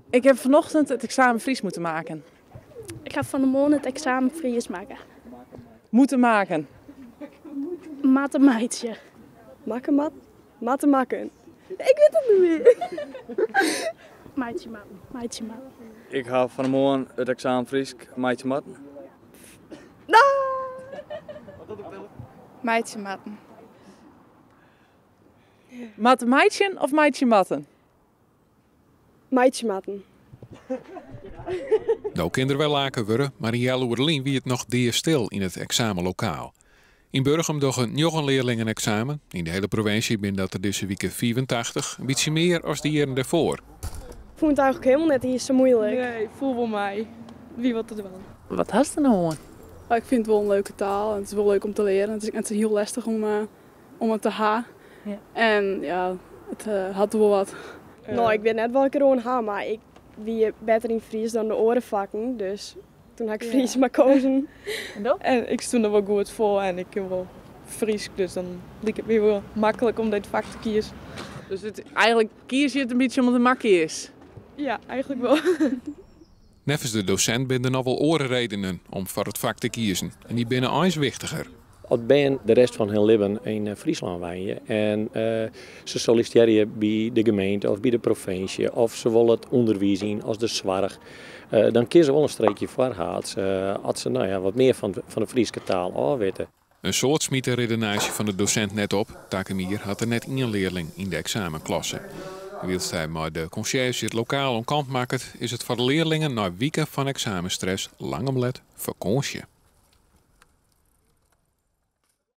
Ik heb vanochtend het examen Fries moeten maken. Ik ga van de morgen het examen Fries maken. Moeten maken. Mathemaatje. Matten maken. Ik weet het niet meer. Maatje maten. Ik ga van de morgen het examen Fries maatje matten. Meidje matten. Mathemaitje of meidje matten? Meidje matten. Nou kinderen wel laken worden, maar in Jelloerlien wie het nog dier stil in het examenlokaal. In Burgum doen nog een leerling een examen. In de hele provincie ben dat er deze week 84, een beetje meer als de jaren daarvoor. Ik vond het eigenlijk helemaal net hier zo moeilijk. Nee, voel wel mij. Wie wat het wel. Wat hast er nou aan? Ik vind het wel een leuke taal en het is wel leuk om te leren. Het is heel lastig om het te gaan. Ja. En ja, het had wel wat. Nou, ik weet net wel ik er gewoon ga, maar ik wie beter in Fries dan de orenvakken, dus toen had ik Fries maar kozen. En ik stond er wel goed voor en ik heb wel Fries, dus dan liep het weer wel makkelijk om dit vak te kiezen. Dus eigenlijk kies je het een beetje omdat het makkelijk is. Ja, eigenlijk wel. Nevens de docent ben er nog wel orenredenen om voor het vak te kiezen. En die binnen eens wichtiger. Als ben de rest van hun leven in Friesland wonen en ze solliciteren bij de gemeente of bij de provincie of ze willen het onderwijs als de zorg, dan kiezen ze wel een streekje voor als ze nou ja, wat meer van de Friese taal afweten. Een soort smiet de redenatie van de docent net op. Takemier had er net één leerling in de examenklasse. Wilt hij maar de conciërge het lokaal om kant maakt, is het voor de leerlingen na weken van examenstress lang omlet vakantie.